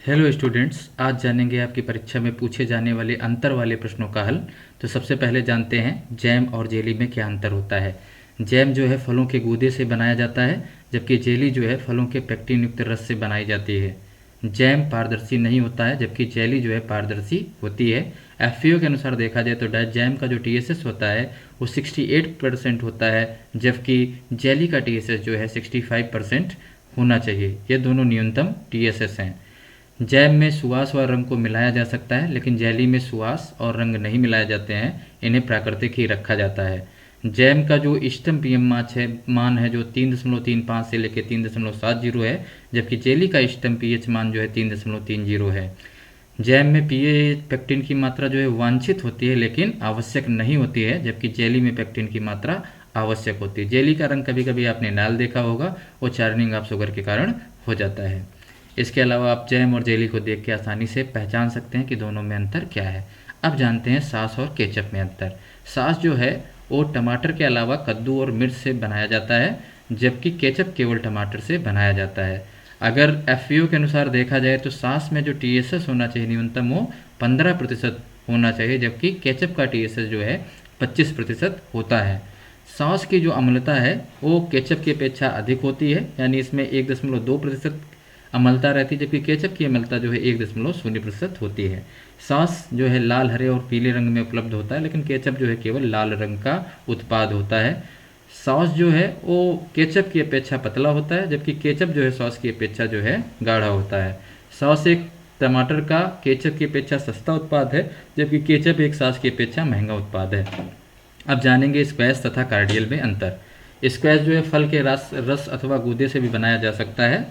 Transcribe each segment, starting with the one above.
Hello students, आज जानेंगे आपकी परीक्षा में पूछे जाने वाले अंतर वाले प्रश्नों का हल। तो सबसे पहले जानते हैं जैम और जेली में क्या अंतर होता है। जैम जो है फलों के गूदे से बनाया जाता है, जबकि जेली जो है फलों के पेक्टिन युक्त रस से बनाई जाती है। जैम पारदर्शी नहीं होता है, जबकि जेली जो है पारदर्शी होती है। एफ के अनुसार देखा जाए तो जैम का जो TSS होता है वो 68% होता है, जबकि जेली का TSS जो है 65% होना चाहिए। ये दोनों न्यूनतम TSS हैं। जैम में सुवास व रंग को मिलाया जा सकता है, लेकिन जेली में सुवास और रंग नहीं मिलाए जाते हैं, इन्हें प्राकृतिक ही रखा जाता है। जैम का जो इष्टतम PM मान है जो 3.35 से लेकर 3.70 है, जबकि जेली का इष्टतम pH मान जो है 3.30 है। जैम में pH पेक्टिन की मात्रा जो है वांछित होती है लेकिन आवश्यक नहीं होती है, जबकि जेली में पेक्टिन की मात्रा आवश्यक होती है। जेली का रंग कभी कभी आपने लाल देखा होगा, वो चार्निंग ऑफ शुगर के कारण हो जाता है। इसके अलावा आप जैम और जेली को देख के आसानी से पहचान सकते हैं कि दोनों में अंतर क्या है। अब जानते हैं सॉस और केचप में अंतर। सॉस जो है वो टमाटर के अलावा कद्दू और मिर्च से बनाया जाता है, जबकि केचप केवल टमाटर से बनाया जाता है। अगर FAO के अनुसार देखा जाए तो सॉस में जो TSS होना चाहिए न्यूनतम वो 15% होना चाहिए, जबकि केचप का TSS जो है 25% होता है। सॉस की जो अम्लता है वो केचप की अपेक्षा अधिक होती है, यानी इसमें 1.2% अम्लता रहती है, जबकि केचप की अम्लता जो है 1.0% होती है। सॉस जो है लाल, हरे और पीले रंग में उपलब्ध होता है, लेकिन केचप जो है केवल लाल रंग का उत्पाद होता है। सॉस जो है वो केचप की अपेक्षा पतला होता है, जबकि केचप जो है सॉस की अपेक्षा जो है गाढ़ा होता है। सॉस एक टमाटर का केचप की अपेक्षा सस्ता उत्पाद है, जबकि केचप एक सॉस की अपेक्षा महंगा उत्पाद है। अब जानेंगे स्क्वैश तथा कार्डियल में अंतर। स्क्वैश जो है फल के रस अथवा गूदे से भी बनाया जा सकता है,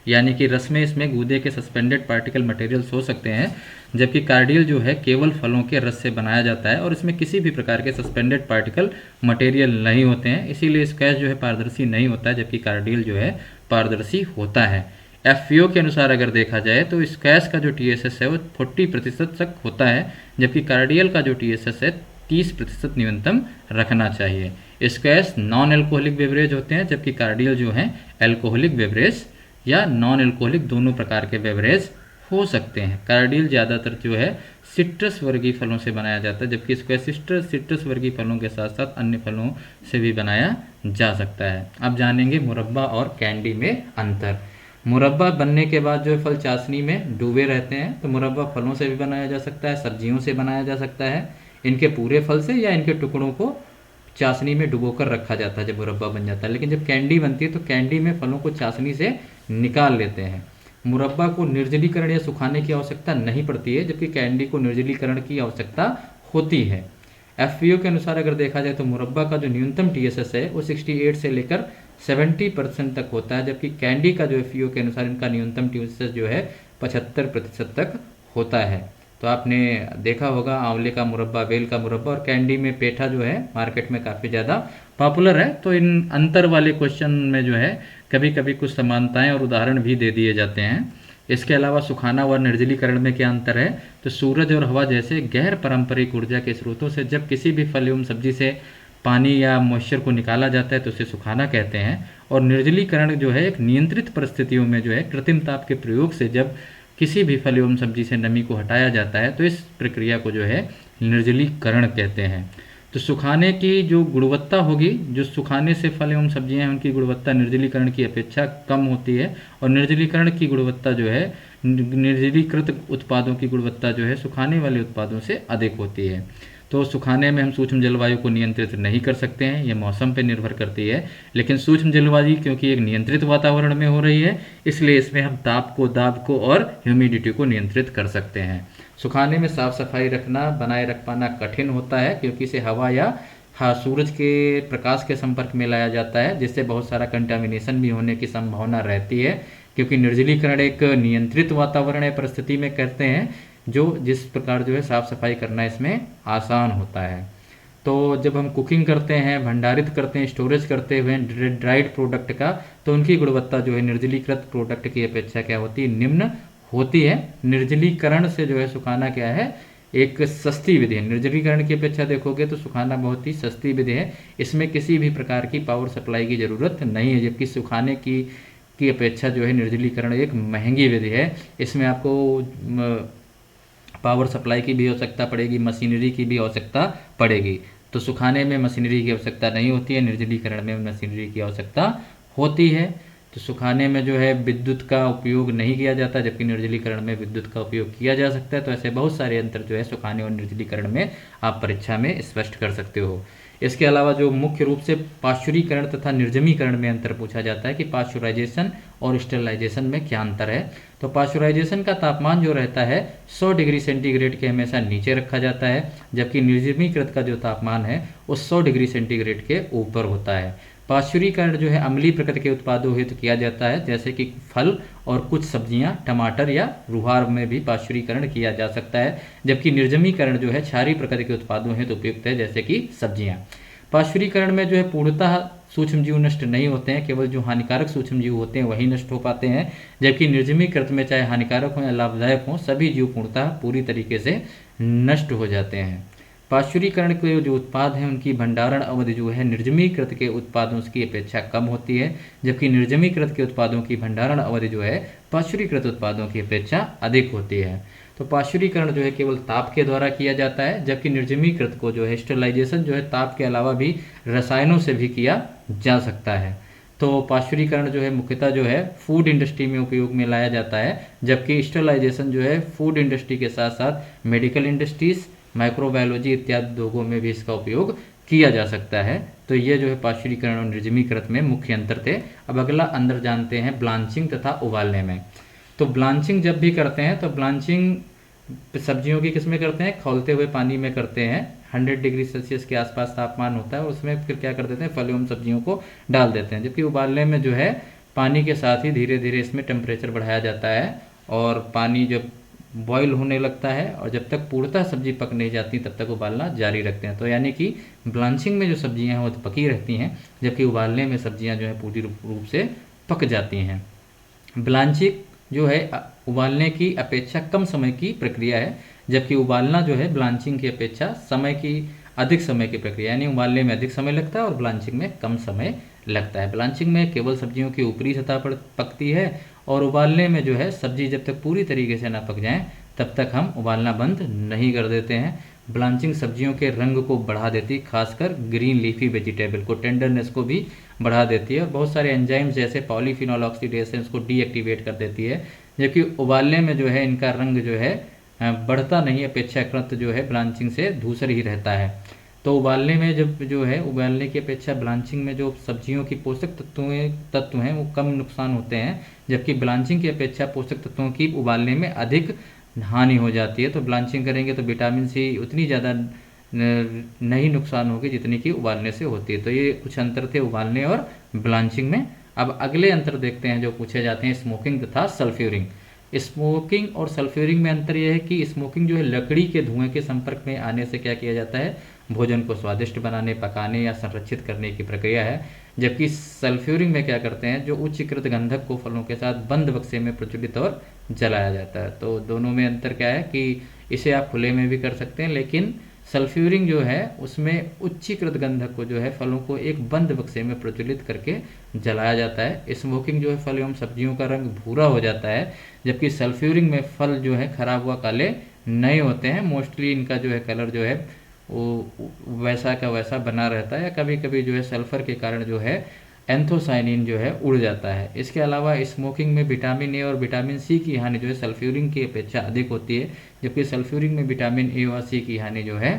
यानी कि रस में इसमें गूदे के सस्पेंडेड पार्टिकल मटेरियल्स हो सकते हैं, जबकि कार्डियल जो है केवल फलों के रस से बनाया जाता है और इसमें किसी भी प्रकार के सस्पेंडेड पार्टिकल मटेरियल नहीं होते हैं, इसीलिए स्क्वैश जो है पारदर्शी नहीं होता है, जबकि कार्डियल जो है पारदर्शी होता है। FAO के अनुसार अगर देखा जाए तो स्क्वैश का जो TSS है वो 40% तक होता है, जबकि कार्डियल का जो TSS है 30% न्यूनतम रखना चाहिए। स्क्वैश नॉन एल्कोहलिक बेवरेज होते हैं, जबकि कार्डियल जो है एल्कोहलिक बेवरेज या नॉन एल्कोहलिक दोनों प्रकार के बेवरेज हो सकते हैं। कार्डियल ज़्यादातर जो है सिट्रस वर्गीय फलों से बनाया जाता है, जबकि स्क्वैश सिट्रस वर्गीय फलों के साथ साथ अन्य फलों से भी बनाया जा सकता है। अब जानेंगे मुरब्बा और कैंडी में अंतर। मुरब्बा बनने के बाद जो फल चाशनी में डूबे रहते हैं, तो मुरब्बा फलों से भी बनाया जा सकता है, सब्जियों से बनाया जा सकता है, इनके पूरे फल से या इनके टुकड़ों को चाशनी में डुबोकर रखा जाता है जब मुरब्बा बन जाता है। लेकिन जब कैंडी बनती है तो कैंडी में फलों को चाशनी से निकाल लेते हैं। मुरब्बा को निर्जलीकरण या सुखाने की आवश्यकता नहीं पड़ती है, जबकि कैंडी को निर्जलीकरण की आवश्यकता होती है। FAO के अनुसार अगर देखा जाए तो मुरब्बा का जो न्यूनतम TSS है वो 68 से लेकर 70% तक होता है, जबकि कैंडी का जो FAO के अनुसार इनका न्यूनतम TSS जो है 75% तक होता है। तो आपने देखा होगा आंवले का मुरब्बा, बेल का मुरब्बा और कैंडी में पेठा जो है मार्केट में काफ़ी ज़्यादा पॉपुलर है। तो इन अंतर वाले क्वेश्चन में जो है कभी कभी कुछ समानताएं और उदाहरण भी दे दिए जाते हैं। इसके अलावा सुखाना व निर्जलीकरण में क्या अंतर है, तो सूरज और हवा जैसे गैर पारंपरिक ऊर्जा के स्रोतों से जब किसी भी फल एवं सब्जी से पानी या मॉइस्चर को निकाला जाता है तो उसे सुखाना कहते हैं। और निर्जलीकरण जो है एक नियंत्रित परिस्थितियों में जो है कृत्रिम ताप के प्रयोग से जब किसी भी फल एवं सब्जी से नमी को हटाया जाता है तो इस प्रक्रिया को जो है निर्जलीकरण कहते हैं। तो सुखाने की जो गुणवत्ता होगी, जो सुखाने से फल एवं सब्जियां हैं उनकी गुणवत्ता निर्जलीकरण की अपेक्षा कम होती है, और निर्जलीकरण की गुणवत्ता जो है निर्जलीकृत उत्पादों की गुणवत्ता जो है सुखाने वाले उत्पादों से अधिक होती है। तो सुखाने में हम सूक्ष्म जलवायु को नियंत्रित नहीं कर सकते हैं, ये मौसम पर निर्भर करती है, लेकिन सूक्ष्म जलवायु क्योंकि एक नियंत्रित वातावरण में हो रही है इसलिए इसमें हम ताप को, दाब को और ह्यूमिडिटी को नियंत्रित कर सकते हैं। सुखाने में साफ सफाई रखना, बनाए रख पाना कठिन होता है, क्योंकि इसे हवा या सूरज के प्रकाश के संपर्क में लाया जाता है, जिससे बहुत सारा कंटामिनेशन भी होने की संभावना रहती है। क्योंकि निर्जलीकरण एक नियंत्रित वातावरण या परिस्थिति में करते हैं, जो जिस प्रकार जो है साफ सफाई करना इसमें आसान होता है। तो जब हम कुकिंग करते हैं, भंडारित करते हैं, स्टोरेज करते हुए ड्राइड प्रोडक्ट का, तो उनकी गुणवत्ता जो है निर्जलीकृत प्रोडक्ट की अपेक्षा क्या होती है, निम्न होती है। निर्जलीकरण से जो है सुखाना क्या है, एक सस्ती विधि है। निर्जलीकरण की अपेक्षा देखोगे तो सुखाना बहुत ही सस्ती विधि है, इसमें किसी भी प्रकार की पावर सप्लाई की ज़रूरत नहीं है, जबकि सुखाने की की अपेक्षा जो है निर्जलीकरण एक महंगी विधि है। इसमें आपको पावर सप्लाई की भी आवश्यकता पड़ेगी, मशीनरी की भी आवश्यकता पड़ेगी। तो सुखाने में मशीनरी की आवश्यकता नहीं होती है, निर्जलीकरण में मशीनरी की आवश्यकता होती है। तो सुखाने में जो है विद्युत का उपयोग नहीं किया जाता, जबकि निर्जलीकरण में विद्युत का उपयोग किया जा सकता है। तो ऐसे बहुत सारे अंतर जो है सुखाने और निर्जलीकरण में आप परीक्षा में स्पष्ट कर सकते हो। इसके अलावा जो मुख्य रूप से पाश्चुरीकरण तथा निर्जमीकरण में अंतर पूछा जाता है कि पाश्चुराइजेशन और स्टेरिलाइजेशन में क्या अंतर है। तो पाश्चुराइजेशन का तापमान जो रहता है 100 डिग्री सेंटीग्रेड के हमेशा नीचे रखा जाता है, जबकि निर्जमीकृत का जो तापमान है वो 100 डिग्री सेंटीग्रेड के ऊपर होता है। पाश्चुरीकरण जो है अम्लीय प्रकृति के उत्पादों हेतु किया जाता है, जैसे कि फल और कुछ सब्जियां, टमाटर या रुहार में भी पाश्चुरीकरण किया जा सकता है, जबकि निर्जमीकरण जो है क्षारीय प्रकृति के उत्पादों हेतु उपयुक्त है, जैसे कि सब्जियां। पाश्चुरीकरण में जो है पूर्णतः सूक्ष्मजीव नष्ट नहीं होते हैं, केवल जो हानिकारक सूक्ष्मजीव होते हैं वही नष्ट हो पाते हैं, जबकि निर्जमीकृत में चाहे हानिकारक हो या लाभदायक हो सभी जीव पूर्णतः पूरी तरीके से नष्ट हो जाते हैं। पाश्चुरीकरण के जो उत्पाद हैं उनकी भंडारण अवधि जो है निर्जमीकृत के उत्पादों की अपेक्षा कम होती है, जबकि निर्जमीकृत के उत्पादों की भंडारण अवधि जो है पाश्चुरीकृत उत्पादों की अपेक्षा अधिक होती है। तो पाश्चुरीकरण जो है केवल ताप के द्वारा किया जाता है, जबकि निर्जमीकृत को जो है स्टेरिलाइजेशन जो है ताप के अलावा भी रसायनों से भी किया जा सकता है। तो पाश्चुरीकरण जो है मुख्यतः जो है फूड इंडस्ट्री में उपयोग में लाया जाता है, जबकि स्टेरिलाइजेशन जो है फूड इंडस्ट्री के साथ साथ मेडिकल इंडस्ट्रीज, माइक्रोबायोलॉजी इत्यादि उद्योगों में भी इसका उपयोग किया जा सकता है। तो ये जो है पाश्चुरीकरण और निर्जमीकृत में मुख्य अंतर थे। अब अगला अंतर जानते हैं ब्लांचिंग तथा उबालने में। तो ब्लांचिंग जब भी करते हैं तो ब्लांचिंग सब्जियों की किसमें करते हैं, खौलते हुए पानी में करते हैं। 100 डिग्री सेल्सियस के आसपास तापमान होता है और उसमें फिर क्या कर देते हैं, फल एवं सब्जियों को डाल देते हैं। जबकि उबालने में जो है पानी के साथ ही धीरे धीरे इसमें टेम्परेचर बढ़ाया जाता है और पानी जब बॉईल होने लगता है और जब तक पूर्णतः सब्जी पक नहीं जाती तब तक उबालना जारी रखते हैं। तो यानी कि ब्लांचिंग में जो सब्जियां हैं वो तो पकी रहती हैं, जबकि उबालने में सब्जियां जो है पूरी रूप से पक जाती हैं। ब्लांचिंग जो है उबालने की अपेक्षा कम समय की प्रक्रिया है, जबकि उबालना जो है ब्लांचिंग की अपेक्षा अधिक समय की प्रक्रिया, यानी उबालने में अधिक समय लगता है और ब्लांचिंग में कम समय लगता है। ब्लांचिंग में केवल सब्जियों की ऊपरी सतह पर पकती है और उबालने में जो है सब्जी जब तक पूरी तरीके से ना पक जाए तब तक हम उबालना बंद नहीं कर देते हैं। ब्लांचिंग सब्जियों के रंग को बढ़ा देती, खासकर ग्रीन लीफी वेजिटेबल को, टेंडरनेस को भी बढ़ा देती है और बहुत सारे एंजाइम्स जैसे पॉलीफिनॉल ऑक्सीडेशन को डीएक्टिवेट कर देती है, जबकि उबालने में जो है इनका रंग जो है बढ़ता नहीं, अपेक्षाकृत जो है ब्लांचिंग से धूसर ही रहता है। तो उबालने में जब जो है उबालने की अपेक्षा ब्लांचिंग में जो सब्जियों की पोषक तत्व हैं वो कम नुकसान होते हैं, जबकि ब्लांचिंग की अपेक्षा पोषक तत्वों की उबालने में अधिक हानि हो जाती है। तो ब्लांचिंग करेंगे तो विटामिन सी उतनी ज़्यादा नहीं नुकसान होगी जितनी कि उबालने से होती है। तो ये कुछ अंतर थे उबालने और ब्लांचिंग में। अब अगले अंतर देखते हैं जो पूछे जाते हैं स्मोकिंग तथा सल्फ्यूरिंग। स्मोकिंग और सल्फ्यूरिंग में अंतर यह है कि स्मोकिंग जो है लकड़ी के धुएं के संपर्क में आने से क्या किया जाता है, भोजन को स्वादिष्ट बनाने, पकाने या संरक्षित करने की प्रक्रिया है, जबकि सल्फ्यूरिंग में क्या करते हैं, जो उच्चीकृत गंधक को फलों के साथ बंद बक्से में प्रज्वलित और जलाया जाता है। तो दोनों में अंतर क्या है कि इसे आप खुले में भी कर सकते हैं, लेकिन सल्फ्यूरिंग जो है उसमें उच्चीकृत गंधक को जो है फलों को एक बंद बक्से में प्रज्वलित करके जलाया जाता है। स्मोकिंग जो है फल एवं सब्जियों का रंग भूरा हो जाता है, जबकि सल्फ्यूरिंग में फल जो है खराब हुआ काले नहीं होते हैं। मोस्टली इनका जो है कलर जो है वो वैसा का वैसा बना रहता है, या कभी कभी जो है सल्फर के कारण जो है एंथोसाइनिन जो है उड़ जाता है। इसके अलावा स्मोकिंग में विटामिन ए और विटामिन सी की हानि जो है सल्फ्यूरिंग की अपेक्षा अधिक होती है, जबकि सल्फ्यूरिंग में विटामिन ए और सी की हानि जो है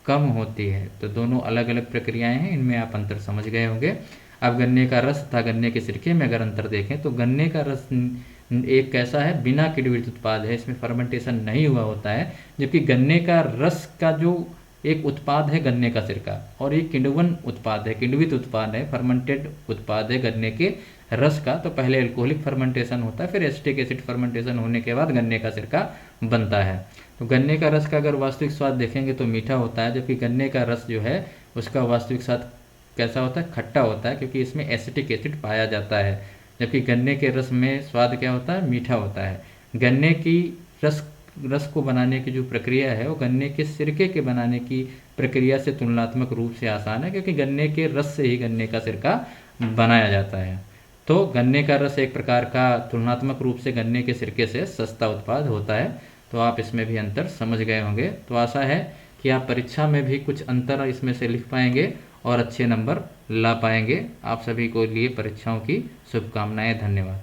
कम होती है। तो दोनों अलग अलग प्रक्रियाएं हैं, इनमें आप अंतर समझ गए होंगे। अब गन्ने का रस तथा गन्ने के सिरके में अगर अंतर देखें तो गन्ने का रस एक कैसा है, बिना किण्वित उत्पाद है, इसमें फर्मेंटेशन नहीं हुआ होता है, जबकि गन्ने का रस का जो एक उत्पाद है गन्ने का सिरका, और एक किण्वन उत्पाद है, किण्वित उत्पाद है, फर्मेंटेड उत्पाद है गन्ने के रस का। तो पहले एल्कोहलिक फर्मेंटेशन होता है, फिर एसिटिक एसिड फर्मेंटेशन होने के बाद गन्ने का सिरका बनता है। तो गन्ने का रस का अगर वास्तविक स्वाद देखेंगे तो मीठा होता है, जबकि गन्ने का रस जो है उसका वास्तविक स्वाद कैसा होता है, खट्टा होता है, क्योंकि इसमें एसिटिक एसिड पाया जाता है। जबकि गन्ने के रस में स्वाद क्या होता है, मीठा होता है। गन्ने की रस को बनाने की जो प्रक्रिया है वो गन्ने के सिरके के बनाने की प्रक्रिया से तुलनात्मक रूप से आसान है, क्योंकि गन्ने के रस से ही गन्ने का सिरका बनाया जाता है। तो गन्ने का रस एक प्रकार का तुलनात्मक रूप से गन्ने के सिरके से सस्ता उत्पाद होता है। तो आप इसमें भी अंतर समझ गए होंगे। तो आशा है कि आप परीक्षा में भी कुछ अंतर इसमें से लिख पाएंगे और अच्छे नंबर ला पाएंगे। आप सभी को लिए परीक्षाओं की शुभकामनाएं। धन्यवाद।